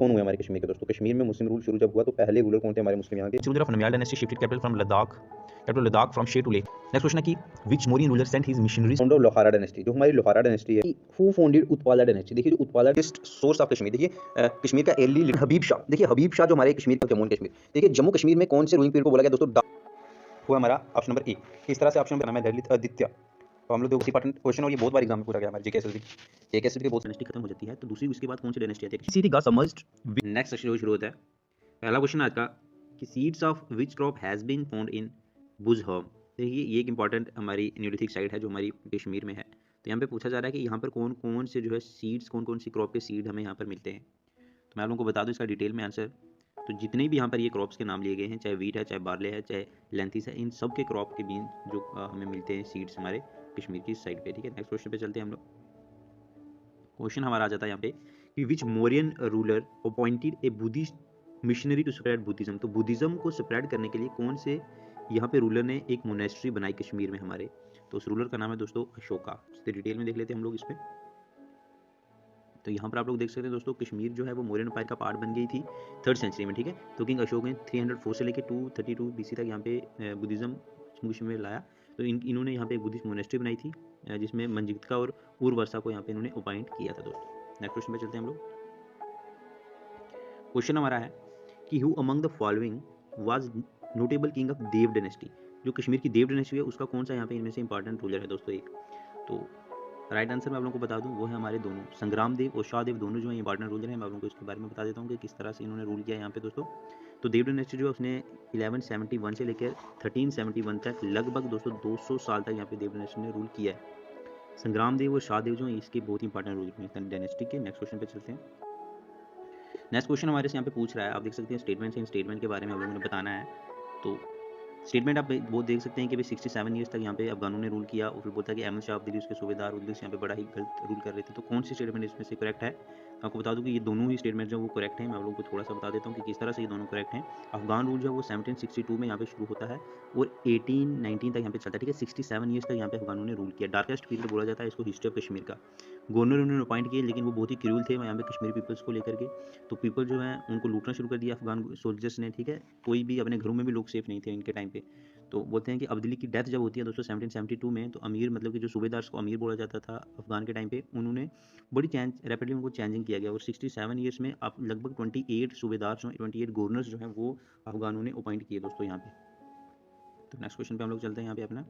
कौन हुए हमारे कश्मीर के दोस्तों? कश्मीर में मुस्लिम रूल शुरू जब हुआ तो पहले रूलर कौन थे हमारे मुस्लिम यहाँ के? Ruler of Namial dynasty shifted capital Ladakh from Sheh to Leh. Next question है कि which Mauryan ruler sent his missionaries? Founder of Lohara dynasty, जो हमारी लोहारा डायनेस्टी है, हु फाउंडेड उत्पाला डायनेस्टी। देखिए जो उत्पाला सोर्स ऑफ कश्मीर, देखिए कश्मीर का एर्ली हबीब शाह। देखिए हबीब शाह जो हमारे कश्मीर का, जम्मू एंड कश्मीर, देखिए जम्मू कश्मीर में कौन से रूलिंग पीरियड को बोला गया दोस्तों? हुआ हमारा ऑप्शन नंबर ए। इस तरह से ऑप्शन बनाना है ललित आदित्य। तो हम लोग देखो इंपॉर्टेंट क्वेश्चन, और ये बहुत बार एग्जाम में पूछा गया हमारे जेकेएसएसबी के बहुत डायनेस्टी खत्म हो जाती है तो दूसरी उसके बाद कौन सी डायनेस्टी आती है? सीधी गा समझड। नेक्स्ट सेक्शन शुरू होता है। पहला क्वेश्चन आज का कि seeds of which crop has been found in Burzahom. देखिए ये एक इंपॉर्टेंट हमारी न्यूलिथिक साइट है जो हमारी कश्मीर में है। तो यहाँ पे पूछा जा रहा है कि यहाँ पर कौन कौन से जो है सीड्स, कौन कौन सी क्रॉप के सीड हमें यहाँ पर मिलते हैं। तो मैं आप लोगों को बता दूँ इसका डिटेल में आंसर। तो जितने भी यहाँ पर ये क्रॉप्स के नाम लिए गए हैं, चाहे वीट है, चाहे बार्ले है, चाहे लेंथिस है, इन सब के क्रॉप के बीन जो हमें मिलते हैं सीड्स हमारे कश्मीर की साइड पे। ठीक है, नेक्स्ट क्वेश्चन पे चलते हैं हम लोग। क्वेश्चन हमारा आ जाता है यहाँ पे कि which Mauryan ruler appointed a Buddhist missionary to spread Buddhism. तो बुद्धिज्म को स्प्रेड करने के लिए कौन से यहाँ पे रूलर ने एक मोनेस्ट्री बनाई कश्मीर में हमारे? तो उस रूलर का नाम है दोस्तों अशोका। इससे डिटेल में देख लेते हैं हम लोग इस पे। तो यहाँ पर आप लोग देख सकते हैं दोस्तों, कश्मीर जो है वो मौर्यन एम्पायर का पार्ट बन गई थी 3rd सेंचुरी में। ठीक है, तो किंग अशोक ने 304 से लेकर 232 बीसी तक यहाँ पे बुद्धिज्म कश्मीर में लाया। तो इन्होंने यहाँ पे एक बुद्धिस्ट मोनेस्ट्री बनाई थी जिसमें मंजिक्ता और उर्वरसा को यहाँ पे इन्होंने अपॉइंट किया था दोस्तों। नेक्स्ट क्वेश्चन पे चलते हैं हम लोग। क्वेश्चन हमारा है कि who among the following was notable king of Deva dynasty. जो कश्मीर की देव डायनेस्टी है उसका कौन सा यहाँ पे इनमें से इंपॉर्टेंट रूलर है दोस्तों एक? तो राइट आंसर मैं आप लोगों को बता दूं वो है हमारे दोनों संग्राम देव और शाह देव, दोनों जो है इंपॉर्टेंट रूलर हैं। मैं आप लोगों को इसके बारे में बता देता हूँ कि किस तरह से इन्होंने रूल किया यहाँ पे दोस्तों। तो देव डायनेस्टी जो है उसने 1171 से लेकर 1371 तक लगभग दोस्तों 200 साल तक यहाँ पे देव डायनेस्टी ने रूल किया है। संग्राम देव और शाह देव जो है इसके बहुत इंपॉर्टेंट रूलर हैं डायनेस्टी के। नेक्स्ट क्वेश्चन पे चलते हैं। नेक्स्ट क्वेश्चन हमारे से यहाँ पे पूछ रहा है, आप देख सकते हैं स्टेटमेंट है, इन स्टेटमेंट के बारे में आप लोगों ने बताना है। तो स्टेटमेंट आप वो देख सकते हैं कि भाई 67 ईयर्स तक यहाँ पे अफगानों ने रूल किया, और फिर बोलता है कि अहमद शाह अब्दाली उसके सूबेदार उद्दीस यहाँ पे बड़ा ही गलत रूल कर रहे थे। तो कौन सी स्टेटमेंट इसमें से करेक्ट है? आपको बता दूं कि ये दोनों ही स्टेटमेंट जो वो करेक्ट हैं। मैं आप लोगों को थोड़ा सा बता देता हूँ कि किस तरह से ये दोनों करेक्ट हैं। अफगान रूल जो है वो 1762 में यहाँ पे शुरू होता है और 1819 तक यहाँ पे चलता है। ठीक है, 67 ईयर्स तक यहाँ पे अफगानों ने रूल किया। डार्केस्ट पीरियड बोला जाता है इसको हिस्ट्री ऑफ कश्मीर का। गवर्नर उन्होंने अपॉइंट किए लेकिन वो बहुत ही क्रूल थे यहाँ पे कश्मीरी पीपल्स को लेकर के। तो पीपल जो है उनको लूटना शुरू कर दिया अफगान सोल्जर्स ने। ठीक है, कोई भी अपने घरों में भी लोग सेफ नहीं थे इनके टाइम पे। तो बोलते हैं कि अब्दाली की डेथ जब होती है दोस्तों 1772 में, तो अमीर मतलब कि जो सूबेदार को अमीर बोला जाता था अफगान के टाइम पे, उन्होंने बड़ी रैपिडली उनको चेंजिंग किया गया। और 67 ईयर्स में अब लगभग 28 सूबेदार जो 28 गवर्नर्स जो हैं वो अफगानों ने अपॉइंट किए दोस्तों यहाँ पे। तो नेक्स्ट क्वेश्चन पे हम लोग चलते हैं। यहाँ पे अपना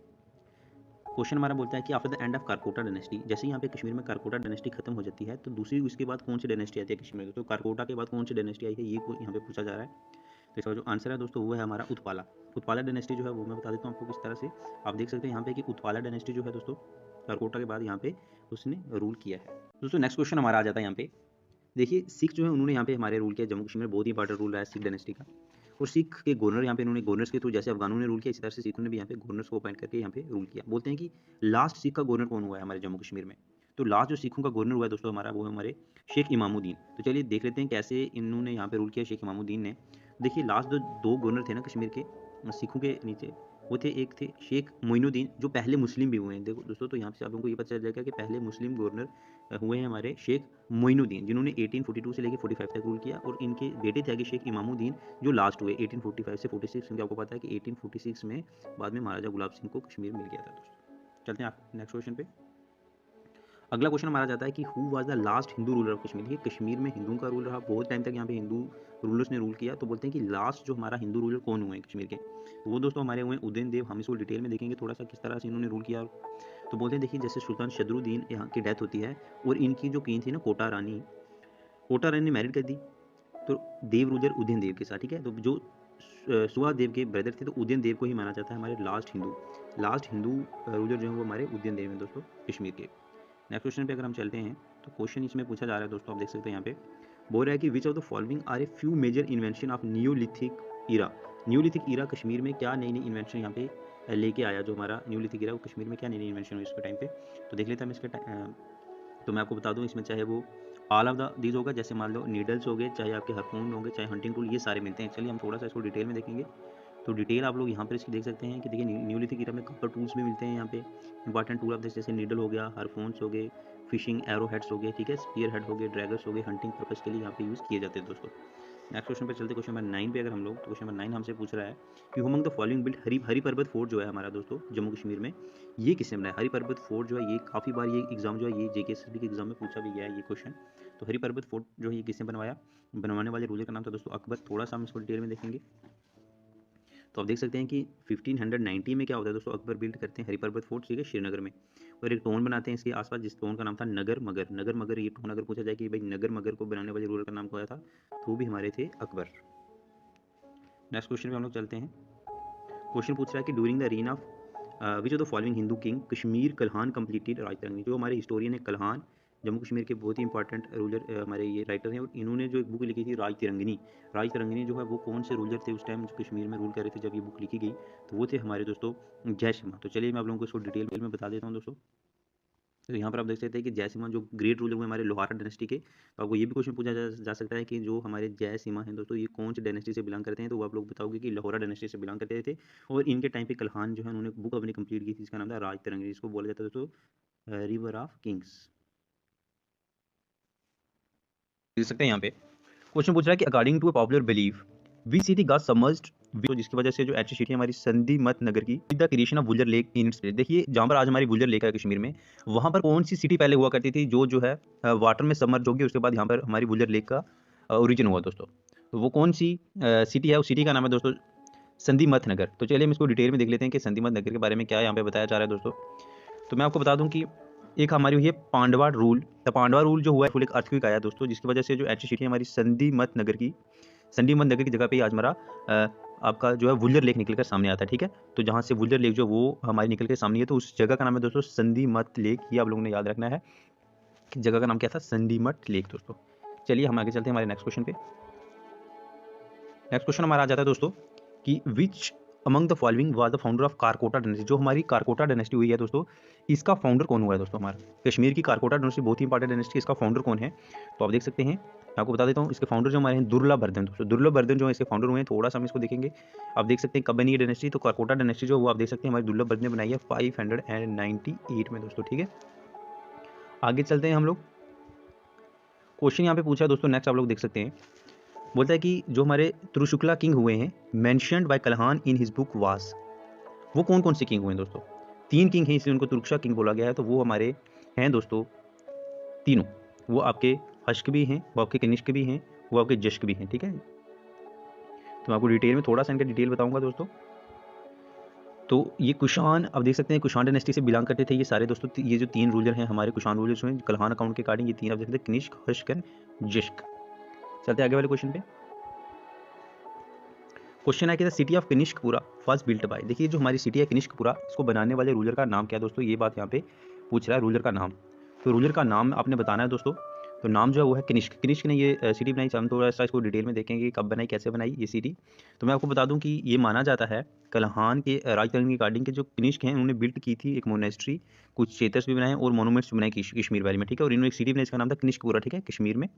क्वेश्चन हमारा बोलता है कि after the end of Karkota dynasty, जैसे यहाँ पे कश्मीर में कारकोटा डायनेस्टी खत्म हो जाती है तो दूसरी उसके बाद कौन सी डायनेस्टी आती है कश्मीर में? तो कारकोटा के बाद कौन सी डायनेस्टी आई है ये यहाँ पे पूछा जा रहा है। तो इसका जो आंसर है दोस्तों वो है हमारा उत्पाला। उत्पाला डायनेस्टी जो है वो मैं बता देता हूँ आपको किस तरह से। आप देख सकते हैं यहाँ पे कि उत्पाला डायनेस्टी जो है दोस्तों कारकोटा के बाद यहाँ पे उसने रूल किया है। दोस्तों नेक्स्ट क्वेश्चन हमारा आ जाता है यहाँ पे। देखिए सिख जो है उन्होंने यहाँ पे हमारे रूल किया जम्मू कश्मीर में, बहुत ही इंपॉर्टेंट रूल रहा है सिख डायनेस्टी का। और सिख के गवर्नर यहाँ पे इन्होंने गवर्नर्स के थ्रू, जैसे अफगानों ने रूल किया इसी तरह से सिखों ने भी यहाँ पे गवर्नर्स को अपॉइंट करके यहाँ पे रूल किया। बोलते हैं कि लास्ट सिख का गवर्नर कौन हुआ है हमारे जम्मू कश्मीर में? तो लास्ट जो सिखों का गवर्नर हुआ है दोस्तों हमारा वो है हमारे शेख इमामुद्दीन। तो चलिए देख लेते हैं कैसे इन्होंने यहाँ पे रूल किया शेख इमामुद्दीन ने। देखिए लास्ट जो 2 गवर्नर थे ना कश्मीर के सिखों के नीचे, वो थे, एक थे शेख मोइनुद्दीन जो पहले मुस्लिम भी हुए हैं। देखो दोस्तों, तो यहाँ से आप लोगों को ये पता चल जाएगा कि पहले मुस्लिम गवर्नर हुए हैं हमारे शेख मोइनुद्दीन, जिन्होंने 1842 से लेकर 45 तक रूल किया। और इनके बेटे थे आगे शेख इमामुद्दीन जो लास्ट हुए 1845 से 46, क्योंकि आपको पता है कि 1846 में बाद में महाराजा गुलाब सिंह को कश्मीर मिल गया था दोस्तों। चलते हैं आप नेक्स्ट क्वेश्चन पे। अगला क्वेश्चन हमारा जाता है कि who was the last Hindu ruler of Kashmir. ये कश्मीर में हिंदुओं का रूल रहा, बहुत टाइम तक यहाँ पे हिंदू रूलर्स ने रूल किया। तो बोलते हैं कि लास्ट जो हमारा हिंदू रूलर कौन हुए हैं कश्मीर के? तो वो दोस्तों हमारे हुए उदयन देव। हम इसको डिटेल में देखेंगे थोड़ा सा किस तरह से इन्होंने रूल किया। तो बोलते हैं देखिए जैसे सुल्तान शदरुद्दीन यहाँ की डेथ होती है और इनकी जो क्वीन थी ना कोटा रानी ने मैरिड कर दी तो देव रूलर उदयन देव के साथ। ठीक है, तो जो सुहा देव के ब्रदर थे तो उदयन देव को ही माना जाता है हमारे लास्ट हिंदू रूलर जो है वो हमारे उदयन देव हैं दोस्तों कश्मीर के। नेक्स्ट क्वेश्चन पे अगर हम चलते हैं तो क्वेश्चन इसमें पूछा जा रहा है दोस्तों, आप देख सकते हैं यहाँ पे बोल रहा है कि which of the following are a few major invention of neolithic era. Neolithic era Kashmir में क्या नई नई इन्वेंशन यहाँ पे लेके आया? जो हमारा न्यूलिथिक ईरा वो कश्मीर में क्या नई नई इन्वेंशन हुई इसके टाइम पे? तो देख लेते हैं हम इसके तो मैं आपको बता दूं इसमें चाहे वो ऑल ऑफ द दीज होगा, जैसे मान लो नीडल्स हो गए, चाहे आपके हारपून होंगे, चाहे हंटिंग टूल, ये सारे मिलते हैं। चलिए हम थोड़ा सा इसको डिटेल में देखेंगे। तो डिटेल आप लोग यहाँ पर इसकी देख सकते हैं कि देखिए न्यूलिथिक ईरा में कॉपर टूल्स भी मिलते हैं यहाँ पे। इंपॉर्टेंट टूल आप जैसे नीडल हो गया, हारपून्स हो गए, फिशिंग एरो हेड्स हो गए, ठीक है, स्पीयर हेड हो गए, ड्रैगर्स हो गए, हंटिंग पर्पस के लिए यहाँ पे यूज़ किए जाते हैं दोस्तों। नेक्स्ट क्वेश्चन पे चलते, क्वेश्चन नंबर 9 पे अगर हम लोग, तो क्वेश्चन नंबर 9 हमसे पूछ रहा है कि अमंग द फॉलोइंग बिल्ड हरी पर्वत फोर्ट जो है हमारा दोस्तों जम्मू कश्मीर में, ये किसने बनाया? हरी पर्वत फोर्ट जो है ये काफ़ी बार ये एग्जाम जो है ये जेकेएसएसबी के एग्जाम में पूछा भी गया है ये क्वेश्चन। तो हरी पर्वत फोर्ट जो है ये किसने बनवाया? बनवाने वाले रूलर का नाम था दोस्तों अकबर। थोड़ा सा हम इसको डिटेल में देखेंगे तो आप देख सकते हैं कि 1590 में क्या होता है दोस्तों, अकबर बिल्ड करते हैं हरी पर्वत फोर्ट, ठीक है, श्रीनगर में, और एक टोन बनाते हैं इसके आसपास जिस टोन का नाम था नगर मगर। नगर मगर ये टोन अगर पूछा जाए कि भाई नगर मगर को बनाने वाले रूलर का नाम क्या था, तो वो भी हमारे थे अकबर। नेक्स्ट क्वेश्चन पे हम लोग चलते हैं। क्वेश्चन पूछ रहा है कि during the reign of which of the following Hindu king Kashmir Kalhana completed Rajatarangini. जो हमारे हिस्टोरियन है कल्हान, जम्मू कश्मीर के बहुत ही इंपॉर्टेंट रूलर हमारे ये राइटर हैं, और इन्होंने जो एक बुक लिखी थी राज तिरंगनी। राज तिरंगनी जो है वो कौन से रूलर थे उस टाइम जो कश्मीर में रूल कर रहे थे जब ये बुक लिखी गई, तो वो थे हमारे दोस्तों जयसिम्हा। तो चलिए मैं आप लोगों को इसको डिटेल में बता देता हूँ दोस्तों। तो यहाँ पर आप देख सकते हैं कि जयसिम्हा जो ग्रेट रूलर हुए हमारे लोहारा डायनेस्टी के। तो आपको ये भी क्वेश्चन पूछा जा सकता है कि जो हमारे जयसिम्हा हैं दोस्तों ये कौन से डायनेस्टी से बिलोंग करते हैं, तो वो आप लोग बताओगे कि लाहौरा डायनेस्टी से बिलोंग करते थे। और इनके टाइम पे कल्हान जो है उन्होंने बुक अपनी कंप्लीट की थी, इसका नाम था राज तिरंगी, जिसको बोला जाता है दोस्तों रिवर ऑफ किंग्स। देख सकते हैं यहाँ पे क्वेश्चन पूछ रहा है कि according to a popular belief we city got submerged, तो जिसकी वजह से जो एच सिटी हमारी संधि मत नगर की the creation of Wular lake in its place. देखिए जहाँ पर आज हमारी वुलर लेक है कश्मीर में, वहाँ पर कौन सी सिटी पहले हुआ करती थी जो है वाटर में सबमर्ज होगी, उसके बाद यहाँ पर हमारी वुलर लेक का ओरिजिन हुआ दोस्तों। तो वो कौन सी सिटी है, उस सिटी का नाम है दोस्तों संधि मत नगर। तो चलिए हम इसको डिटेल में देख लेते हैं कि संधि मत नगर के बारे में क्या यहाँ पे बताया जा रहा है दोस्तों। तो मैं आपको बता दूं कि एक हमारी हुई है पांडवा रूल। तो पांडवा रूल जो हुआ है फुल एक अर्थक्वेक आया दोस्तों, जिसकी वजह से जो एच सिटी हमारी संधि मत नगर की जगह पे आज हमारा आपका जो है वुलर लेक निकल कर सामने आता है, ठीक है। तो जहाँ से वुलर लेक जो वो हमारी निकल के सामने है, तो उस जगह का नाम है दोस्तों संधि मत लेक। ये आप लोगों ने याद रखना है कि जगह का नाम क्या था, संधि मत लेक दोस्तों। चलिए हम आगे चलते हैं हमारे नेक्स्ट क्वेश्चन पे। नेक्स्ट क्वेश्चन हमारा आ जाता है दोस्तों कि which among the following was the founder of Karkota dynasty. जो हमारी कारकोटा डायनेस्टी हुई है दोस्तों, इसका फाउंडर कौन हुआ है दोस्तों? हमारा कश्मीर की कारकोटा डायनेस्टी बहुत ही इंपॉर्टेंट डायनेस्टी, इसका फाउंडर कौन है? तो आप देख सकते हैं, मैं आपको बता देता हूँ, इसके फाउंडर जो हमारे हैं दुर्लभवर्धन दोस्तों। दुर्लभवर्धन जो है इसके फाउंडर हुए हैं। थोड़ा सा हम इसको देखेंगे, आप देख सकते हैं कब बनी है डायनेस्टी, तो कारकोटा डायनेस्टी जो वो आप देख सकते हैं हमारे दुर्लभवर्धन ने बनाई है 598 में दोस्तों, ठीक है। आगे चलते हैं हम लोग। क्वेश्चन यहाँ पे पूछा है दोस्तों, नेक्स्ट आप लोग देख सकते हैं, बोलता है कि जो हमारे त्रिशुक्ला किंग हुए हैं mentioned by Kalhana in his book was, वो कौन कौन से किंग हुए हैं दोस्तों? 3 किंग हैं इसलिए उनको तुर्कशा किंग बोला गया है। तो वो हमारे हैं दोस्तों तीनों, वो आपके हश्क भी हैं, वो आपके कनिष्क भी हैं, वो आपके जश्क भी हैं, ठीक है। तो मैं आपको डिटेल में थोड़ा सा इनका डिटेल बताऊंगा दोस्तों। तो ये कुशान, आप देख सकते हैं कुशान डायनेस्टी से बिलोंग करते थे ये सारे दोस्तों। ये जो 3 रूलर हैं हमारे कुशान रूलर्स हैं कल्हान अकाउंट के अकॉर्डिंग, ये 3 आप देख सकते हैं कनिष्क, हश्क एंड जश्क। चलते हैं आगे वाले क्वेश्चन पे। क्वेश्चन है कि the city of Kanishkapura first built by. देखिए जो हमारी सिटी है कनिष्कपुरा, इसको बनाने वाले रूलर का नाम क्या है दोस्तों? ये बात यहाँ पे पूछ रहा है रूलर का नाम। तो रूलर का नाम आपने बताना है दोस्तों। तो नाम जो है वो है कनिष्क। कनिष्क ने ये सिटी बनाई। हम थोड़ा सा इसको डिटेल में देखेंगे कब बनाई, कैसे बनाई ये सिटी। तो मैं आपको बता दूं कि ये माना जाता है कल्हान के राजतरंगी के अकॉर्डिंग के जो कनिष्क हैं उन्होंने बिल्ट की थी एक मोनेस्ट्री, कुछ चेतर्स भी बनाए और मोनूमेंट्स भी बनाए कश्मीर वैली में, ठीक है। और इन्होंने एक सिटी बनाई, इसका नाम था कनिष्कपुरा, ठीक है, कश्मीर में।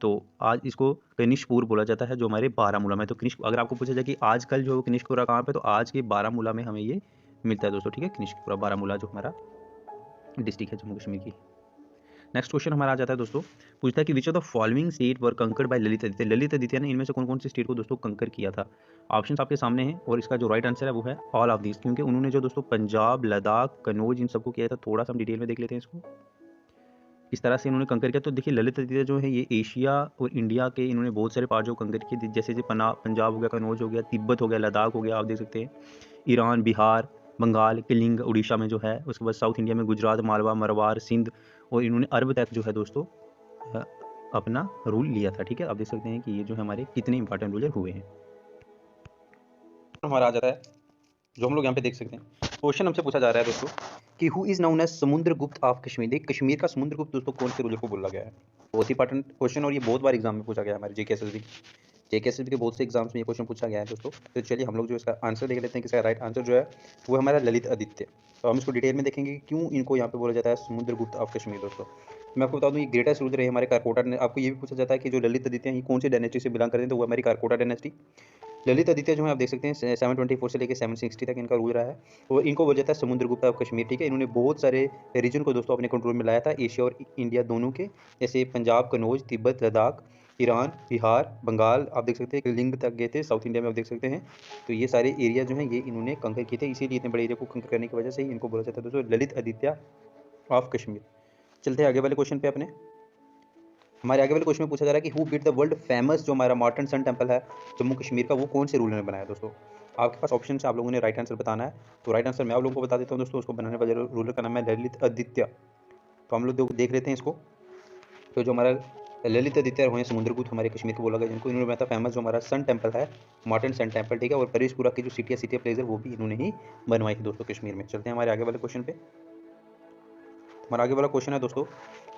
तो आज इसको कनिष्कपुर बोला जाता है जो हमारे बारामूला में। तो कनिष्क, अगर आपको पूछा जाए कि आजकल जो कनिष्कपुरा कहाँ पे, तो आज के बारामूला में हमें ये मिलता है दोस्तों, ठीक है। कनिष्कपुरा बारामूला जो हमारा डिस्ट्रिक्ट है जम्मू कश्मीर की। नेक्स्ट क्वेश्चन हमारा आ जाता है दोस्तों, पूछता है कि which of the following state were conquered by Lalitaditya. Lalitaditya ने इनमें से कौन कौन से स्टेट को दोस्तों कंकर किया था? ऑप्शंस आपके सामने हैं और इसका जो राइट आंसर है वो है ऑल ऑफ दिस, क्योंकि उन्होंने जो दोस्तों पंजाब, लद्दाख, कनौज इन सबको किया था। थोड़ा सा हम डिटेल में देख लेते हैं इसको, इस तरह से इन्होंने कंकर किया। तो देखिए ललित आदित्य जो है ये एशिया और इंडिया के इन्होंने बहुत सारे पार्ट जो कंकर किए, जैसे पंजाब हो गया, कनौज हो गया, तिब्बत हो गया, लद्दाख हो गया, आप देख सकते हैं ईरान, बिहार, बंगाल, किलिंग उड़ीसा में जो है, उसके बाद साउथ इंडिया में गुजरात, मालवा, मरवार, सिंध, और इन्होंने अरब तक जो है दोस्तों अपना रूल लिया था, ठीक है। आप देख सकते हैं कि ये जो है हमारे कितने इंपॉर्टेंट रूलर हुए हैं। हमारा आ जाता है जो हम लोग यहाँ पे देख सकते हैं, क्वेश्चन हमसे पूछा जा रहा है दोस्तों कि who is known as Samudragupta of Kashmir. देख कश्मीर का समुद्रगुप्त दोस्तों कौन से रूलर को बोला गया है? बहुत ही इंपॉर्टेंट क्वेश्चन, और ये बहुत बार एग्जाम में पूछा गया है हमारे जेकेएसएसबी के बहुत से एग्जाम्स में ये क्वेश्चन पूछा गया है दोस्तों। तो चलिए हम लोग जो इसका आंसर देख लेते हैं कि इसका राइट आंसर जो है वो हमारा ललित आदित्य। तो हम इसको डिटेल में देखेंगे क्यों इनको यहाँ पे बोला जाता है समुद्रगुप्त ऑफ कश्मीर दोस्तों। मैं आपको बता दूं ये ग्रेटेस्ट रूलर है हमारे कारकोटा ने। आपको ये भी पूछा जाता है कि जो ललित आदित्य हैं ये कौन सी डायनेस्टी से बिलोंग करते हैं, तो वो हमारी कारकोटा डायनेस्टी। ललित आदित्य जो है आप देख सकते हैं 724 से लेकर 760 तक इनका रूल रहा है और इनको बोला जाता है समुद्रगुप्त ऑफ कश्मीर। ठीक है, इन्होंने बहुत सारे रीजन को दोस्तों अपने कंट्रोल में लाया था, एशिया और इंडिया दोनों के, जैसे पंजाब, कनौज, तिब्बत, लद्दाख, ईरान, बिहार, बंगाल, आप देख सकते हैं कि लिंग तक गए थे साउथ इंडिया में, आप देख सकते हैं। तो ये सारे एरिया जो हैं ये इन्होंने कंकर किए थे, इसीलिए इतने बड़े एरिया को कंकर करने की वजह से ही इनको बोला जाता है दोस्तों ललित आदित्य ऑफ कश्मीर। चलते हैं आगे वाले क्वेश्चन पे अपने। हमारे आगे वाले क्वेश्चन में पूछा जा रहा है कि who built the world famous जो हमारा मार्टन सन टेम्पल है जम्मू कश्मीर का, वो कौन से रूलर ने बनाया दोस्तों। आपके पास ऑप्शन है, आप लोगों ने राइट आंसर बताना है। तो राइट आंसर मैं आप लोगों को बता देता हूँ दोस्तों, उसको बनाने वाले रूलर का नाम है ललित आदित्य। तो हम लोग देख लेते हैं इसको। तो जो हमारा ललित आदित्य हुए समुद्रगुप्त हमारे कश्मीर को बोला गया, जिनको इन्होंने बनाया था फेमस जो हमारा सन टेम्पल है, मार्टन सन टेम्पल। ठीक है, और परेशपुरा की जो सिटी प्लेस है वो भी इन्होंने ही बनवाई थी दोस्तों कश्मीर में। चलते हैं हमारे आगे वाले क्वेश्चन पे। हमारा आगे वाला क्वेश्चन है दोस्तों,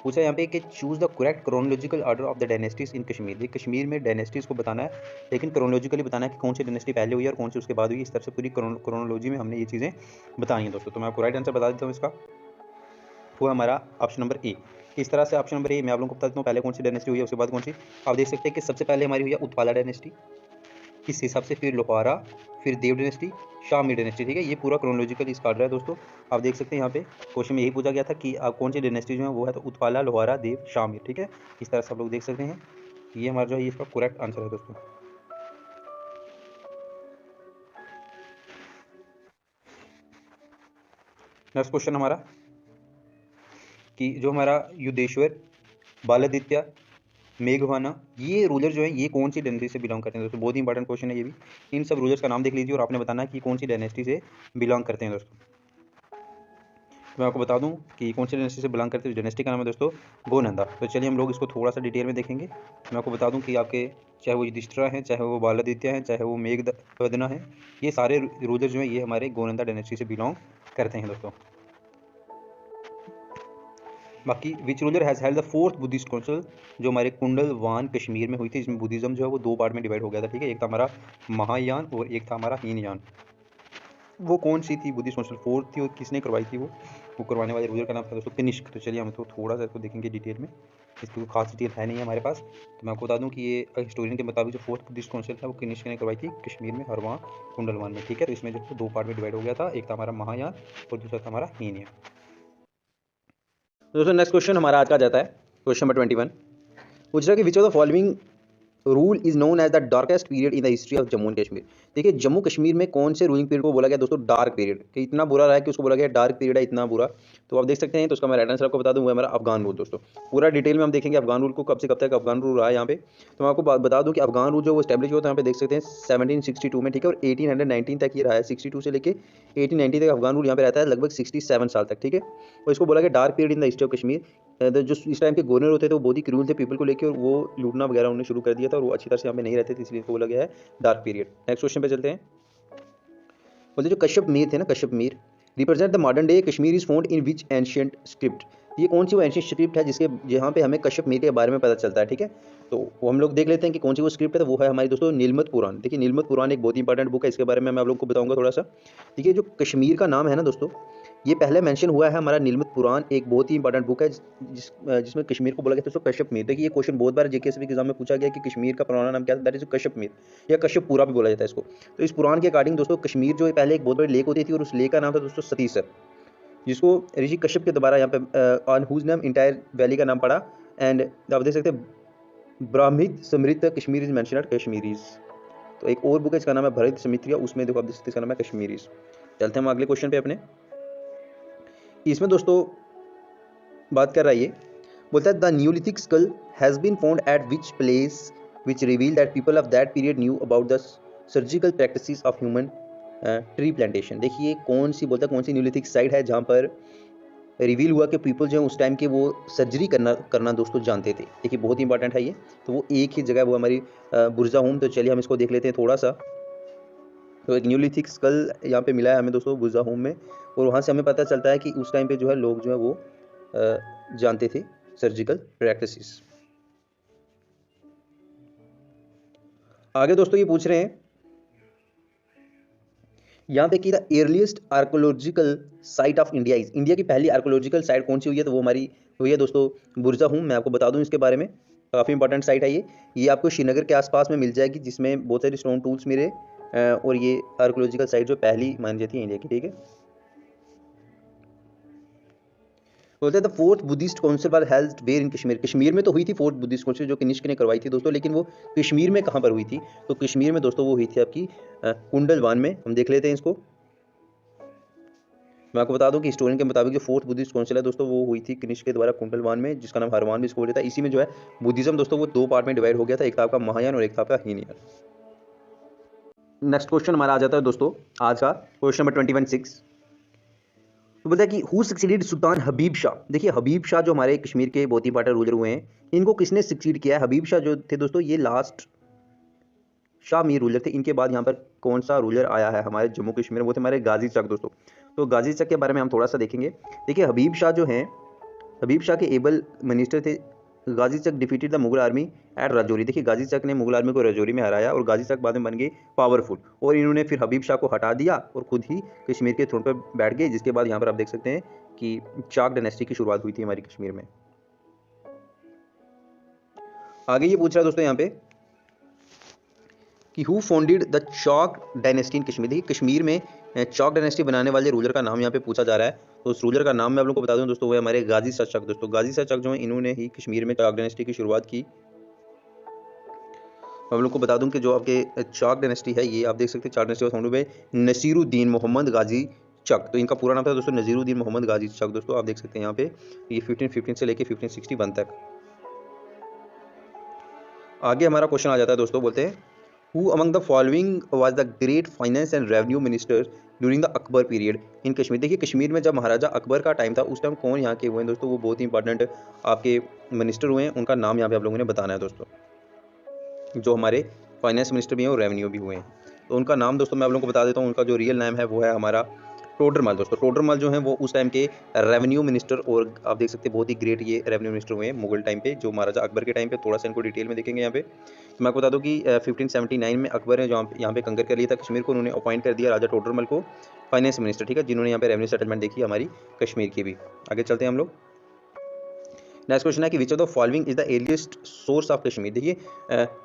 पूछा यहाँ पे कि choose the correct chronological order of the dynasties in Kashmir. ये कश्मीर में डायनेस्टीज को बताना है, लेकिन क्रोनोलॉजिकली बताना है कि कौन सी डायनेस्टी पहले हुई और कौन सी उसके बाद हुई। इस तरह से पूरी क्रोनोलॉजी में हमने ये चीज़ें बतानी है दोस्तों। तो मैं आपको राइट आंसर बता देता हूँ इसका, वो हमारा ऑप्शन नंबर ए। इस तरह से ऑप्शन नंबर ए मैं आप लोगों को बता देता हूँ, पहले कौन सी डायनेस्टी हुई है उसके बाद कौन सी। आप देख सकते हैं कि सबसे पहले हमारी हुई है उत्पाला डायनेस्टी, इस हिसाब से फिर लोहारा, फिर देव डायनेस्टी, शामी डायनेस्टी। ठीक है, ये पूरा क्रोनोलॉजिकल इसका ऑर्डर है दोस्तों। आप देख सकते हैं यहाँ पे क्वेश्चन में यही पूछा गया था कि आप कौन सी डायनेस्टी जो है वो है, तो उत्पाला, लोहारा, देव, शामी। ठीक है, इस तरह से आप लोग देख सकते हैं, ये हमारा जो है इसका करेक्ट आंसर है दोस्तों। नेक्स्ट क्वेश्चन हमारा कि जो हमारा युद्धेश्वर, बालादित्य, मेघवाना, ये रूलर जो है ये कौन सी डायनेस्टी से बिलोंग करते हैं दोस्तों। बहुत ही इंपॉर्टेंट क्वेश्चन है ये भी। इन सब रूलर्स का नाम देख लीजिए और आपने बताना है कि कौन सी डायनेस्टी से बिलोंग करते हैं दोस्तों। मैं आपको बता दूं कि कौन सी डायनेस्टी से बिलोंग करते हैं। डायनेस्टी का नाम है दोस्तों गोनंदा। तो चलिए हम लोग इसको थोड़ा सा डिटेल में देखेंगे। मैं आपको बता दूं कि आपके चाहे वो युधिष्ठिर हैं, चाहे वो बालादित्य हैं, चाहे वो मेघवदना है, ये सारे रूलर जो हैं ये हमारे गोनंदा डायनेस्टी से बिलोंग करते हैं दोस्तों। बाकी which ruler has held the fourth Buddhist council, जो हमारे कुंडलवान कश्मीर में हुई थी, इसमें बुद्धिज्म जो है वो दो पार्ट में डिवाइड हो गया था। ठीक है, एक था हमारा महायान और एक था हमारा हीनयान। वो कौन सी थी बुद्धिस्ट काउंसिल, फोर्थ थी, और किसने करवाई थी वो करवाने वाले रूलर का नाम था दोस्तों कनिष्क। तो चलिए हम तो थोड़ा सा इसको देखेंगे डिटेल में, इसकी कोई खास डिटेल है नहीं है हमारे पास। तो मैं आपको बता दूं कि ये हिस्टोरियन के मुताबिक जो फोर्थ बुद्धिस्ट काउंसिल था वो कनिष्क ने करवाई थी कश्मीर में, हरवां, कुंडलवान में। ठीक है, तो इसमें जो दो पार्ट में डिवाइड हो गया था, एक था हमारा महायान और दूसरा था हमारा हीनयान। दोस्तों नेक्स्ट क्वेश्चन हमारा आज का जाता है क्वेश्चन नंबर 21। पूछ रहा है कि which of the following rule is known as the darkest period in the history of Jammu and Kashmir. देखिए जम्मू कश्मीर में कौन से रूलिंग पीरियड को बोला गया दोस्तों डार्क पीरियड, कि इतना बुरा रहा है कि उसको बोला गया डार्क पीरियड है, इतना बुरा। तो आप देख सकते हैं, तो उसका मैं राइट आंसर आपको बता दूं वो है हमारा अफगान रूल दोस्तों। पूरा डिटेल में हम देखेंगे अफगान रूल को, कब से कब तक अफगान रूल रहा है यहाँ पे। तो मैं आपको बता दूं कि अफगान रूल जो वो स्टैब्लिश हुआ था यहाँ पे देख सकते हैं 1762 में। ठीक है, और 1819 तक ये रहा है, 62 से लेके 1890 तक अफगान रूल यहाँ पे रहता है, लगभग 67 साल तक। ठीक है, और इसको बोला गया dark period in the history of Kashmir. जो इस टाइम के गवर्नर होते थे वो बहुत ही क्रूल थे पीपल को लेकर, और वो लूटना वगैरह उन्होंने शुरू कर दिया था, और वो अच्छी तरह से यहाँ पे नहीं रहते थे, इसलिए इसको बोला गया है डार्क पीरियड। नेक्स्ट क्वेश्चन पे चलते हैं। बोलते जो कश्यप मीर थे ना, Kashyap Mir represent the modern day Kashmir is found in which ancient script. ये कौन सी वो एंशियंट स्क्रिप्ट है जिसके जहाँ पे हमें कश्यप मीर के बारे में पता चलता है। ठीक है, तो वो हम लोग देख लेते हैं कि कौन सी वो स्क्रिप्ट है। तो वो है हमारी दोस्तों नीलमत पुराण। देखिए नीलमत पुराण एक बहुत ही इंपॉर्टेंट बुक है, इसके बारे में मैं आप लोग को बताऊंगा थोड़ा सा। देखिए जो कश्मीर का नाम है ना दोस्तों, ये पहले मेंशन हुआ है हमारा नीलमत पुराण, एक बहुत ही इंपॉर्टेंट बुक है जिसमें कश्मीर को बोला गया दोस्तों कश्यप मीर। देखिए ये क्वेश्चन बहुत बार जेकेएसबी के एग्जाम में पूछा गया कि कश्मीर का पुराना नाम क्या था, दैट इज कश्यप मीर या कश्यपपुरा भी बोला जाता है इसको। तो इस पुराण के अकॉर्डिंग दोस्तों कश्मीर जो पहले एक बहुत बड़ी लेक होती थी, और उस लेक का नाम था दोस्तों सतीसर, जिसको ऋषि कश्यप के दोबारा यहाँ पे on whose name entire valley का नाम पड़ा। एंड आप देख सकते हैं ब्राह्मित समृद्ध Kashmir is mention at Kashmiris. तो एक और बुक है इसका नाम है भरत समित्रिया, उसमें देखो आप देख सकते हैं इसका नाम है कश्मीरीज। चलते हैं हम अगले क्वेश्चन पे अपने। इसमें दोस्तों बात कर रहा है ये, बोलता है the neolithic skull has been found at which place which reveal that people of that period knew about the surgical practices of human trepanation. देखिए कौन सी बोलता है कौन सी न्यूलिथिक साइट है जहाँ पर रिवील हुआ कि पीपल जो है उस टाइम के वो सर्जरी करना दोस्तों जानते थे। देखिए बहुत ही इंपॉर्टेंट है ये। तो वो एक ही जगह वो हमारी बुर्जा होम। तो चलिए हम इसको देख लेते हैं थोड़ा सा। तो एक न्यूलिथिक स्कल यहाँ पे मिला है हमें दोस्तों बुर्जा होम में, और वहाँ से हमें पता चलता है कि उस टाइम पे जो है लोग जो है वो जानते थे सर्जिकल प्रैक्टिसेस। आगे दोस्तों ये पूछ रहे हैं यहाँ पे कि the earliest archaeological site of India is, India की पहली आर्कोलॉजिकल साइट कौन सी हुई है। तो वो हमारी हुई है दोस्तों बुर्जा हूम। मैं आपको बता दूं इसके बारे में काफ़ी इंपॉर्टेंट साइट है ये आपको श्रीनगर के आसपास में मिल जाएगी, जिसमें बहुत सारे स्टोन टूल्स मिले। और ये आर्कोलॉजिकल साइट जो पहली मानी जाती है इंडिया की, ठीक है। बोलते हैं the fourth Buddhist council was held where in Kashmir. Kashmir में तो हुई थी फोर्थ बुद्धिस्ट काउंसिल, जो कनिष्क ने करवाई थी दोस्तों, लेकिन वो कश्मीर में कहाँ पर हुई थी? तो कश्मीर में दोस्तों वो हुई थी आपकी कुंडलवान में। हम देख लेते हैं इसको। मैं आपको बता दूं कि हिस्टोरियन के मुताबिक जो फोर्थ बुद्धिस्ट काउंसिल है दोस्तों, वो हुई थी कनिष्क के द्वारा कुंडलवान में, जिसका नाम हरवान भी इसको बोला जाता है। इसी में जो है बुद्धिज्म दोस्तों वो दो पार्ट में डिवाइड हो गया था, एक था आपका महायान और एक था आपका हीनयान। नेक्स्ट क्वेश्चन हमारा आ जाता है दोस्तों आज का, क्वेश्चन नंबर 21/6। तो बोलता है कि हु सक्सीडेड सुल्तान हबीब शाह। देखिए हबीब शाह जो हमारे कश्मीर के बहुत इंपॉर्टेंट रूलर हुए हैं, इनको किसने सक्सीड किया है? हबीब शाह जो थे दोस्तों, ये लास्ट शाह मीर रूलर थे। इनके बाद यहाँ पर कौन सा रूलर आया है हमारे जम्मू कश्मीर में? वो थे हमारे गाजी चक दोस्तों। तो गाजी चक के बारे में हम थोड़ा सा देखेंगे। देखिए हबीब शाह जो हैं, हबीब शाह के एबल मिनिस्टर थे। Ghazi Chak defeated the Mughal army at Rajouri. देखिए गाजी चक ने मुगल आर्मी को राजौरी में हराया और गाजी चक बाद में बन गए पावरफुल, और इन्होंने फिर हबीब शाह को हटा दिया और खुद ही कश्मीर के थ्रोन पर बैठ गए, जिसके बाद यहाँ पर आप देख सकते हैं कि चाक डायनेस्टी की शुरुआत हुई थी हमारी कश्मीर में। आगे ये पूछ रहा है दोस्तों यहाँ पे कि who founded the Chak dynasty in Kashmir. देखिए कश्मीर में चाक डायनेस्टी बनाने वाले रूलर का नाम यहाँ पे पूछा जा रहा है। तो उस रूलर का नाम मैं आप लोगों को बता दूं दोस्तों, वो है हमारे गाजी शाह चक दोस्तों। गाजी शाह चक जो है, इन्होंने ही कश्मीर में चाक डायनेस्टी की शुरुआत की। मैं आप लोग को बता दूं कि जो आपके चाक डायनेस्टी है, ये आप देख सकते हैं Chak dynasty founded by Nasiruddin Mohammad Ghazi Chak. तो इनका पूरा नाम था दोस्तों नसीरुद्दीन मोहम्मद गाजी चक दोस्तों। आप देख सकते हैं यहाँ पे ये 1515 से लेके 1561 तक। आगे हमारा क्वेश्चन आ जाता है दोस्तों, बोलते हैं who among the following was the great finance and revenue minister during the Akbar period in Kashmir. देखिए कश्मीर में जब महाराजा अकबर का टाइम था, उस टाइम कौन यहाँ के हुए हैं दोस्तों? वो बहुत ही इंपॉर्टेंट आपके मिनिस्टर हुए हैं, उनका नाम यहाँ पे आप लोगों ने बताना है दोस्तों। जो हमारे फाइनेंस मिनिस्टर भी हैं और रेवेन्यू भी हुए हैं, तो उनका नाम दोस्तों मैं आप लोगों को बता देता हूँ। उनका जो रियल नाम है वो है हमारा टोडरमल दोस्तों। टोडरमल जो है वो उस टाइम के रेवेन्यू मिनिस्टर, और आप देख सकते हैं बहुत ही ग्रेट ये रेवेन्यू मिनिस्टर हुए हैं मुगल टाइम पे, जो महाराजा अकबर के टाइम पे। थोड़ा सा इनको डिटेल में देखेंगे यहाँ पे। तो मैं आपको बता दूं कि 1579 में अकबर ने जो यहाँ पे कंकर कर लिया था कश्मीर को, उन्होंने अपॉइंट कर दिया राजा टोडरमल को फाइनेंस मिनिस्टर, ठीक है, जिन्होंने यहाँ पे रेवेन्यू सेटलमेंट देखी हमारी कश्मीर की भी। आगे चलते हैं हम लोग। नेक्स्ट क्वेश्चन है कि which of the following is the earliest source of Kashmir. देखिए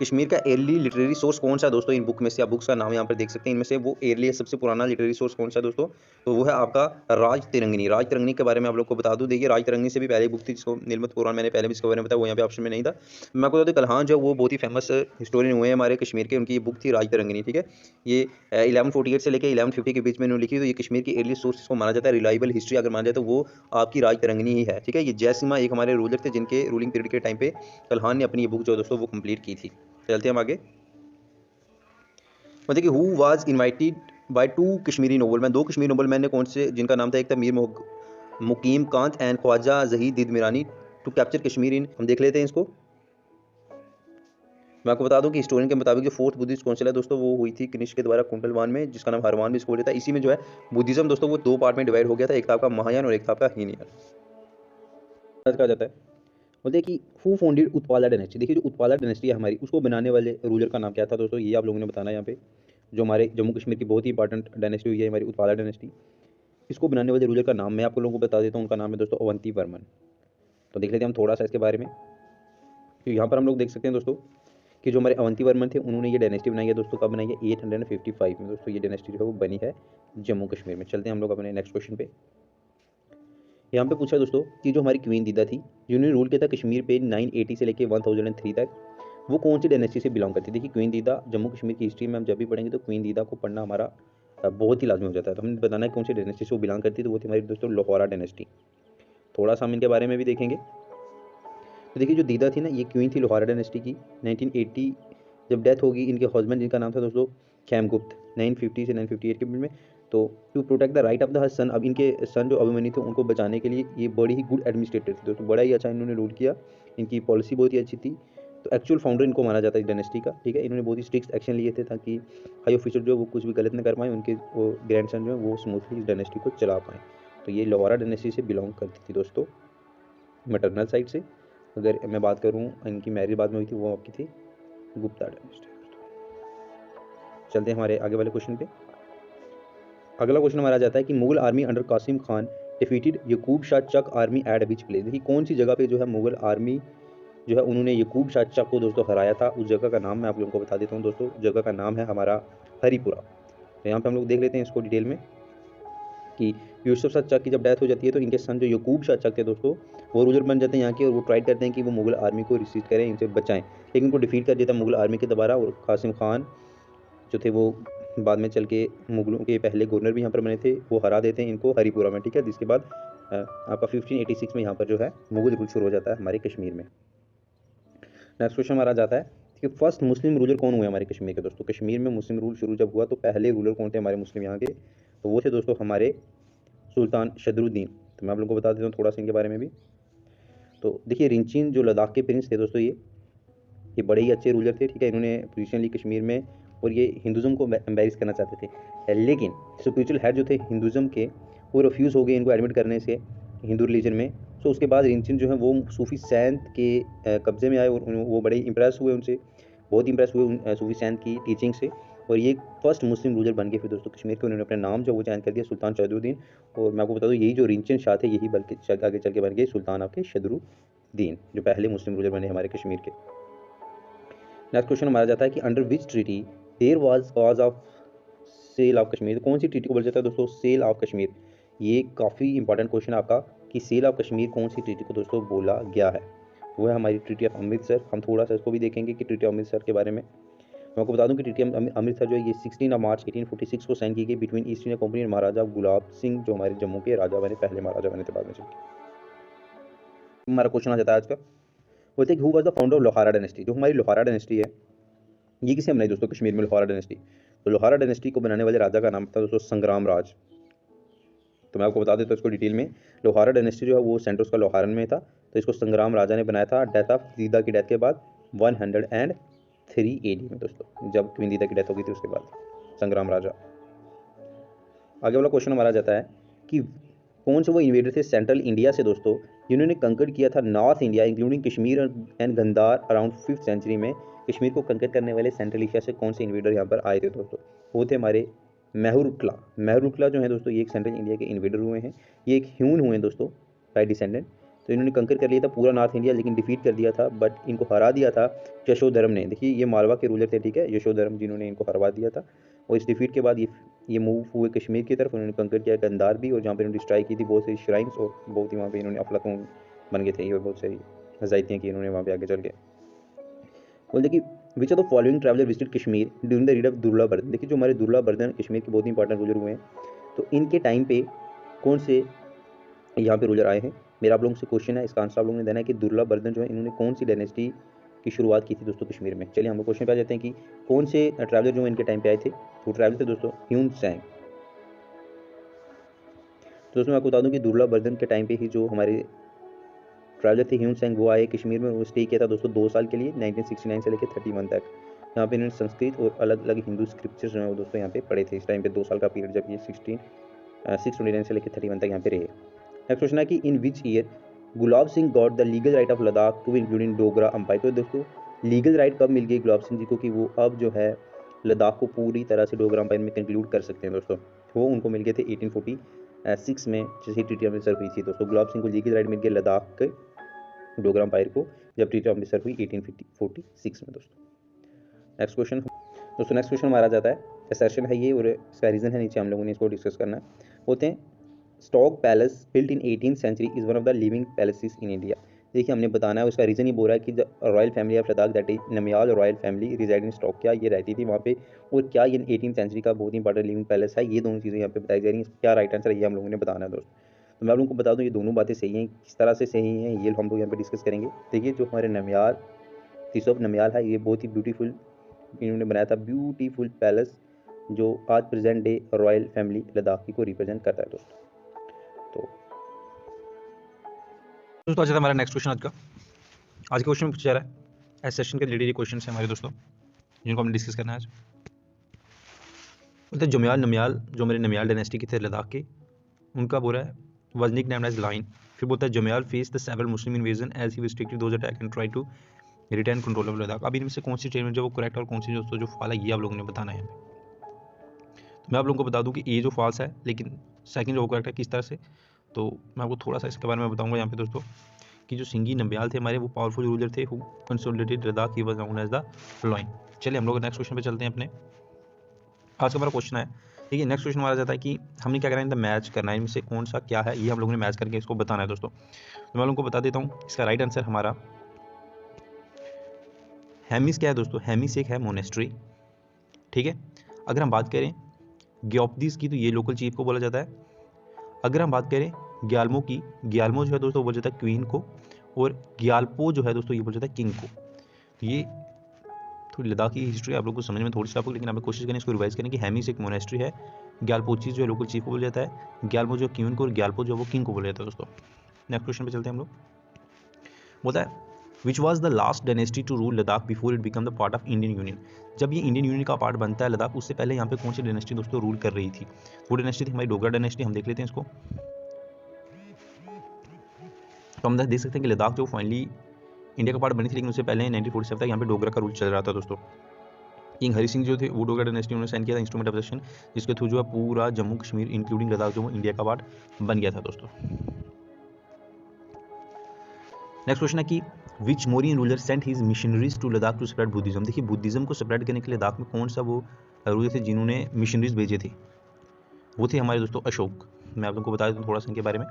कश्मीर का एर्ली लिटरेरी सोर्स कौन सा है दोस्तों? इन बुक में से आप बुक्स का नाम यहाँ पर देख सकते हैं, इनमें से वो एर्ली सबसे पुराना लिटरेरी सोर्स कौन सा है दोस्तों? तो वो है आपका राज तिरंगनी। राज तिरंगनी के बारे में आप लोग को बता दूं। देखिए राज तिरंगनी से भी पहले बुक थी, जिसको नीलमत पुराण मैंने पहले भी इसके बारे में बताया, वो यहाँ पे ऑप्शन में नहीं था। मैं आपको बता दूं कल्हान जो वो बहुत ही फेमस हिस्टोरियन हुए हैं हमारे कश्मीर के, उनकी ये बुक थी राज तिरंगनी, ठीक है। ये 1148 से लेकर 1150 के बीच में इन्होंने लिखी। तो ये कश्मीर की एर्ली सोर्स को माना जाता है, रिलायबल हिस्ट्री अगर माना जाए तो वो आपकी राज तिरंगनी ही है, ठीक है। ये जयसिम्हा एक हमारे रूलर थे, जिनके रूलिंग पीरियड के टाइम पे कल्हान ने अपनी ये बुक जो दोस्तों वो कंप्लीट की थी। चलते हैं हम आगे। मतलब कि who was invited by two Kashmiri noble man. दो कश्मीरी नोबल मैन ने कौन से, जिनका नाम था, एक था Mir Muqim Kanth and Khwaja Zahid Didamari to capture Kashmir in. हम देख लेते हैं इसको। मैं आपको बता दूं कि हिस्टोरियन के मुताबिक जो फोर्थ बुद्धिस्ट काउंसिल है दोस्तों, वो हुई थी कनिष्क के द्वारा कुंडलवान में, जिसका नाम हरवान भी इसको बोला था। इसी में जो है बुद्धिज्म दोस्तों वो दो पार्ट में डिवाइड हो गया था, एक था आपका महायान और एक था आपका हीनयान। कहा जाता है, बोलते हैं कि हु फाउंडेड उत्पाला डायनेस्टी। देखिए जो उत्पाला डायनेस्टी है हमारी, उसको बनाने वाले रूलर का नाम क्या था दोस्तों? ये आप लोगों ने बताना है यहाँ पे। जो हमारे जम्मू कश्मीर की बहुत ही इंपॉर्टेंट डायनेस्टी हुई है हमारी उत्पाला डायनेस्टी, इसको बनाने वाले रूलर का नाम मैं आप लोगों को बता देता हूँ। उनका नाम है दोस्तों अवंती वर्मन। तो देख लेते हैं हम थोड़ा सा इसके बारे में। तो यहाँ पर हम लोग देख सकते हैं दोस्तों कि जो हमारे अवंती वर्मन थे, उन्होंने ये डायनेस्टी बनाई है दोस्तों। कब बनाई है? 855 में दोस्तों ये डायनेस्टी जो है वो बनी है जम्मू कश्मीर में। चलते हैं हम लोग अपने नेक्स्ट क्वेश्चन पे। यहाँ पे पूछा दोस्तों कि जो हमारी क्वीन दीदा थी, जिन्होंने रूल किया था कश्मीर पे 980 से लेके 1003 तक, वो कौन सी डायनेस्टी से बिलोंग करती थी? देखिए क्वीन दीदा जम्मू कश्मीर की हिस्ट्री में हम जब भी पढ़ेंगे तो क्वीन दीदा को पढ़ना हमारा बहुत ही लाजमी हो जाता है। तो हमें बताना है कौन सी डायनेस्टी से वो बिलोंग करती है। तो वो थी हमारी दोस्तों लोहारा डायनेस्टी। थोड़ा सा हम इनके बारे में भी देखेंगे। तो देखिए जो दीदा थी ना, ये क्वीन थी लोहारा डायनेस्टी की। 1980 जब डेथ होगी इनके हस्बैंड, जिनका नाम था दोस्तों खैमगुप्त, 950 से 958 के बीच में। तो to protect the right of the son, अब इनके सन जो अभिमन्यु थे उनको बचाने के लिए ये बड़ी ही गुड एडमिनिस्ट्रेटर थी दोस्तों। बड़ा ही अच्छा इन्होंने रूल किया, इनकी पॉलिसी बहुत ही अच्छी थी। तो एक्चुअल फाउंडर इनको माना जाता है इस डायनेस्टी का, ठीक है। इन्होंने बहुत ही स्ट्रिक्ट एक्शन लिए थे ताकि हाई ऑफिसर जो वो कुछ भी गलत न कर पाए, उनके वो ग्रैंड सन जो है वो स्मूथली इस डायनेस्टी को चला पाएँ। तो ये लोहारा डायनेस्टी से बिलोंग करती थी दोस्तों मैटरनल साइड से। अगर मैं बात करूँ इनकी मैरिज बाद में हुई थी, वो आपकी थी गुप्ता डायनेस्टी। चलते हैं हमारे आगे वाले क्वेश्चन पे। अगला क्वेश्चन हमारा जाता है कि Mughal army under Qasim Khan defeated Yaqub Shah Chak army at which place. देखिए कौन सी जगह पे जो है मुगल आर्मी जो है उन्होंने यकूब शाह को दोस्तों हराया था। उस जगह का नाम मैं आप लोगों को बता देता हूँ दोस्तों, जगह का नाम है हमारा हरीपुरा। तो यहाँ पे हम लोग देख लेते हैं इसको डिटेल में कि यूसुफ शाह चक की जब डेथ हो जाती है तो इनके सन जो यकूब शाह चक थे दोस्तों, वो रूलर बन जाते हैं यहाँ के, और वो ट्राई करते हैं कि वो मुगल आर्मी को रिसीव करें, इनसे बचाएं, लेकिन उनको डिफीट कर देता है मुगल आर्मी के दोबारा। और कासिम खान जो थे वो बाद में चल के मुगलों के पहले गवर्नर भी यहाँ पर बने थे, वो हरा देते हैं इनको हरीपुरा में, ठीक है। जिसके बाद आपका 1586 में यहाँ पर जो है मुगल रूल शुरू हो जाता है हमारे कश्मीर में। नेक्स्ट क्वेश्चन हमारा जाता है कि फर्स्ट मुस्लिम रूलर कौन हुए हमारे कश्मीर के दोस्तों। कश्मीर में मुस्लिम रूल शुरू जब हुआ तो पहले रूलर कौन थे हमारे मुस्लिम यहाँ के, तो वो थे दोस्तों हमारे सुल्तान शदरुद्दीन। तो मैं आप लोगों को बता देता हूँ थोड़ा सा इनके बारे में भी। तो देखिए रिंचीन जो लद्दाख के प्रिंस थे दोस्तों, ये बड़े ही अच्छे रूलर थे, ठीक है। इन्होंने पोजीशन ली कश्मीर में, और ये हिंदुज़म को एम्बेरस करना चाहते थे, लेकिन स्पिरिचुअल हेड जो थे हिंदुज़म के, वो रिफ्यूज़ हो गए इनको एडमिट करने से हिंदू रिलीजन में। सो उसके बाद रिंचीन जो है वो सूफी सैंत के कब्ज़े में आए, और वो बड़े इंप्रेस हुए उनसे, बहुत इंप्रेस हुए सूफी सैंत की टीचिंग से, और ये फर्स्ट मुस्लिम रूलर बन गए फिर दोस्तों कश्मीर के। उन्होंने अपना नाम जो वो चेंज कर दिया सुल्तान शदरुद्दीन। और मैं आपको बता दूँ यही जो रिंचन शाह थे यही बल्कि आगे चल के बन गए सुल्तान आपके शदरुद्दीन, जो पहले मुस्लिम रूलर बने हमारे कश्मीर के। नेक्स्ट क्वेश्चन हमारा जाता है कि under which treaty there was cause of sale of Kashmir. कौन सी ट्रीटी को बोला जाता है दोस्तों सेल ऑफ कश्मीर। ये काफ़ी इंपॉर्टेंट क्वेश्चन है आपका कि सेल ऑफ कश्मीर कौन सी ट्रीटी को दोस्तों बोला गया है। वो है हमारी ट्रीटी ऑफ अमृतसर। हम थोड़ा सा इसको भी देखेंगे कि ट्रीटी ऑफ अमृतसर के बारे में। मैं आपको बता दूं कि ट्रीटी ऑफ अमृतसर जो है ये 16 मार्च 1846 को साइन की गई बिटवीन ईस्ट इंडिया कंपनी और महाराजा गुलाब सिंह, जो हमारे जम्मू के राजा बने, पहले महाराजा बने थे, बाद में चल के। हमारा क्वेश्चन आ जाता है आज का, बोलते हैं who was the founder of Lohara dynasty. जो हमारी लोहारा डायनेस्टी है ये किसे बनाई दोस्तों कश्मीर में, लोहारा डायनेस्टी। तो लोहारा डायनेस्टी को बनाने वाले राजा का नाम था दोस्तों संग्राम राज। तो मैं आपको बता देता हूँ इसको डिटेल में। लोहारा डायनेस्टी जो है वो सेंटर उसका लोहारन में था, तो इसको संग्राम राजा ने बनाया था डेथ ऑफ दीदा की डेथ के बाद 103 AD में दोस्तों, जब क्वीन दीदा की डेथ हो गई थी उसके बाद संग्राम राजा। आगे वाला क्वेश्चन हमारा जाता है कि कौन से वो इन्वेडर थे सेंट्रल इंडिया से दोस्तों जिन्होंने कंकर किया था north India including Kashmir and Gandhara around 5th century में। कश्मीर को कंकर करने वाले सेंट्रल एशिया से कौन से इन्वेडर यहाँ पर आए थे दोस्तों, वो थे हमारे मेहरुकला। मेहरुकला जो है दोस्तों ये एक सेंट्रल इंडिया के इन्वेडर हुए हैं, ये एक ह्यून हुए हैं दोस्तों बाय डिसेंडेंट। तो इन्होंने कंकर कर लिया था पूरा नॉर्थ इंडिया, लेकिन डिफीट कर दिया था, बट इनको हरा दिया था यशोधर्म ने। देखिए ये मालवा के रूलर थे, ठीक है, यशोधर्म जिन्होंने इनको हरवा दिया था। और इस डिफीट के बाद ये मूव हुए कश्मीर की तरफ, उन्होंने कंकर किया गंदार भी, और जहाँ पर इन्होंने स्ट्राइक की थी बहुत सारी श्राइन्स, और बहुत ही वहाँ पे इन्होंने अफलातून बन गए थे, ये बहुत सारी ज़ायतियाँ की इन्होंने वहाँ पे आगे चल के। बोलते कि which of the following traveller visit Kashmir during the रीड ऑफ दुर्लभवर्धन। देखिए जो हमारे दुर्लभवर्धन कश्मीर के बहुत ही इंपॉर्टेंट रूलर हुए हैं, तो इनके टाइम पे कौन से यहाँ पे रूलर आए हैं। मेरा आप लोगों से क्वेश्चन है, इसका आंसर आप लोगों ने देना है कि दुर्लभवर्धन जो है इन्होंने कौन सी डायनेस्टी की शुरुआत की थी दोस्तों कश्मीर में। चलिए हम लोग क्वेश्चन पे आ जाते हैं कि कौन से ट्रैवलर जो इनके टाइम पे आए थे। वो ट्रैवलर थे दोस्तों ह्यून सैंग। तो दोस्तों मैं आपको बता दूं कि दुर्लभवर्धन के टाइम पे ही जो हमारे ट्रैवलर थे ह्यून सैंग वो आए कश्मीर में। वो स्टे किया था दोस्तों 2 साल के लिए 1969 से लेकर 31 तक। यहाँ पे इन्होंने संस्कृत और अलग अलग हिंदू स्क्रिप्चर्स जो है वो दोस्तों यहाँ पे पढ़े थे इस टाइम पे 2 साल का पीरियड, जब ये 629 से लेकर 31 तक यहाँ पे रहे। नेक्स्ट क्वेश्चन है कि in which year Gulab Singh got the legal right of Ladakh to including Dogra empire. तो दोस्तों लीगल राइट कब मिल गई गुलाब सिंह जी को कि वो अब जो है लद्दाख को पूरी तरह से डोगरा अंपायर में कंक्लूड कर सकते हैं दोस्तों। वो उनको मिल गए थे 1846 में, जैसे ट्रीटी अमृतसर हुई थी दोस्तों। गुलाब सिंह को लीगल राइट मिल गया लद्दाख के डोगरा अंपायर को जब ट्रीटी अमृतसर हुई 1846 में दोस्तों। नेक्स्ट क्वेश्चन दोस्तों, नेक्स्ट क्वेश्चन हमारा जाता है, असर्शन है ये और इसका रीज़न है नीचे, हम लोगों ने इसको डिस्कस करना है। बोलते हैं Stok palace built in 18th century is one of the living palaces in India. देखिए हमने बताना है, उसका रीज़न ये बोल रहा है कि royal family of Ladakh that is Namgyal royal family resided in Stok, क्या ये रहती थी वहाँ पे, और क्या ये 18th सेंचुरी का बहुत ही इंपॉर्टेंट लिविंग पैलेस है। ये दोनों चीज़ें यहाँ पे बताई जा रही हैं, क्या राइट आंसर है ये हम लोगों ने बताना है दोस्तों। तो मैं आप लोगों को बता दूं ये दोनों बातें सही हैं, किस तरह से सही हैं ये हम लोग यहाँ पे डिस्कस करेंगे। देखिए जो हमारे नमियाल तिसोप नमियाल है ये बहुत ही ब्यूटीफुल इन्होंने बनाया था, ब्यूटीफुल पैलेस जो आज present day royal family Ladakh की को रिप्रेजेंट करता है दोस्तों। तो दोस्तों आज हमारा नेक्स्ट क्वेश्चन आज का क्वेश्चन में पूछा जा रहा है एस सेशन के रिलेटेड क्वेश्चन है हमारे दोस्तों, जिनको हमने डिस्कस करना है आज। बोलते हैं जमियाल नमियाल जो हमारे नमियाल डायनेस्टी के थे लद्दाख के, उनका बोला है was nicknamed as Lion। फिर बोलता है जमियाल face the several Muslim invasion as he restricted those attack and tried to retain control of Ladakh। अब इनमें से कौन सी स्टेटमेंट जो वो करेक्ट और कौन सी दोस्तों जो फॉल है ये आप लोगों ने बताना है। तो मैं आप लोगों को बता दूं कि ए जो फॉल्स है, लेकिन सेकंड जो करेक्ट है किस तरह से, तो मैं आपको थोड़ा सा इसके बारे में बताऊंगा यहाँ पे दोस्तों कि जो सिंगी नंबियाल थे हमारे, वो पावरफुल रूलर थे who consolidated Ladakh, he was known as the lion. चलिए हम लोग नेक्स्ट क्वेश्चन पे चलते हैं अपने। आज का हमारा क्वेश्चन है, ठीक है, नेक्स्ट क्वेश्चन हमारा जाता है कि हमने क्या करना है, मैच करना है, इनमें से कौन सा क्या है, ये हम लोगों ने मैच करके इसको बताना है दोस्तों। तो मैं लोगों को बता देता हूँ, इसका राइट आंसर हमारा हेमिस क्या है दोस्तों, हेमिस एक है मोनेस्ट्री, ठीक है। अगर हम बात करें ग्योप्दिस की, तो ये लोकल चीफ को बोला जाता है। अगर हम बात करें ग्यालमो की, ग्यालमो जो है दोस्तों बोला जाता है क्वीन को, और ग्यालपो जो है दोस्तों ये बोला जाता है किंग को। ये थोड़ी लद्दाख की हिस्ट्री आप लोग को समझ में थोड़ी सी आपको, लेकिन आप कोशिश करें इसको रिवाइज करने की। हेमिस एक मोनेस्ट्री है, ग्यालपोची जो है लोकल चीफ को बोला जाता है, ग्यालमो जो क्वीन को, और ग्यालपो जो है वो किंग को बोला जाता है दोस्तों। नेक्स्ट क्वेश्चन पे चलते हैं हम लोग। बोलता है which was the last dynasty to rule Ladakh before it become the part of Indian union. जब ये इंडियन यूनियन का पार्ट बनता है लद्दाख, उससे पहले यहाँ पे कौन सी डायनेस्टी दोस्तों रूल कर रही थी। वो डायनेस्टी थी हमारी डोगरा डायनेस्टी। हम देख लेते हैं इसको। तो हम देख सकते हैं कि लद्दाख जो फाइनली इंडिया का पार्ट बनी थी, लेकिन उससे पहले 1947 तक यहाँ पे डोगरा का रूल चल रहा था दोस्तों। किंग हरि सिंह जो थे वो डोगरा डायनेस्टी उन्होंने साइन किया था इंस्ट्रूमेंट ऑफ पोजेशन, जिसके थ्रू जो है पूरा जम्मू कश्मीर इंक्लूडिंग लद्दाख जो इंडिया का पार्ट बन गया था दोस्तों। नेक्स्ट क्वेश्चन है कि which Mauryan ruler sent his missionaries to Ladakh to spread Buddhism. देखिए बुद्धिज्म को स्प्रेड करने के लिए लद्दाख में कौन सा वो रूलर थे जिन्होंने मिशनरीज भेजे थे। वो थे हमारे दोस्तों अशोक। मैं आप लोगों को बता देता हूँ थोड़ा सा इनके बारे में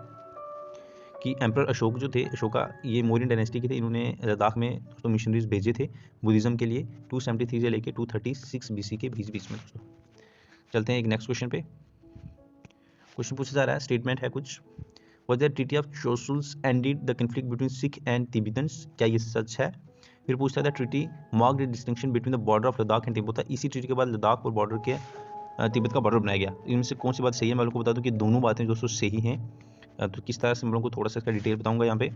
कि एम्पर अशोक जो थे, अशोका ये मौर्यन डायनेस्टी के थे। इन्होंने लद्दाख में दोस्तों मिशनरीज भेजे थे बुद्धिज्म के लिए 273 से लेकर 236 BC के बीच में दोस्तों। चलते हैं एक नेक्स्ट क्वेश्चन पे। क्वेश्चन पूछा जा रहा है, स्टेटमेंट है कुछ, Was the treaty of Chosuls ended the conflict between Sikh and Tibetans? क्या ये सच है। फिर पूछता है treaty marked the distinction between the border of Ladakh and Tibet। इसी ट्रीटी के बाद लद्दाख और बॉर्डर के तिब्बत का बॉर्डर बनाया गया। इनमें से कौन सी बात सही है, मैं लोगों को बता दूं कि दोनों बातें दोस्तों सही हैं। तो किस तरह से मैं लोगों को थोड़ा सा इसका डिटेल बताऊंगा यहाँ पे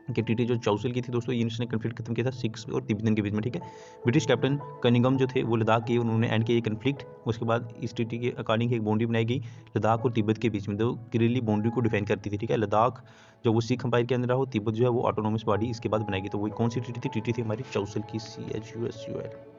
कि ट्रीटी जो चौसल की थी दोस्तों, ये इसने कन्फ्लिक्ट खत्म किया था सिख्स और तिब्बतन के बीच में, ठीक है। ब्रिटिश कैप्टन कनिंगम जो थे वो लद्दाख के, उन्होंने एंड किया ये कन्फ्लिक्ट। उसके बाद इस ट्रीटी के अकॉर्डिंग एक बाउंड्री बनाई गई लद्दाख और तिब्बत के बीच में, तो क्लियरली बाउंड्री को डिफाइन करती थी, ठीक है। लद्दाख जो वो सिख अंपायर के अंदर हो, तिब्बत जो है वो ऑटोनोमस बॉडी इसके बाद बनाई गई। तो वही कौन सी ट्रीटी थी, ट्रीटी थी हमारी चौसल की, CHUSUL।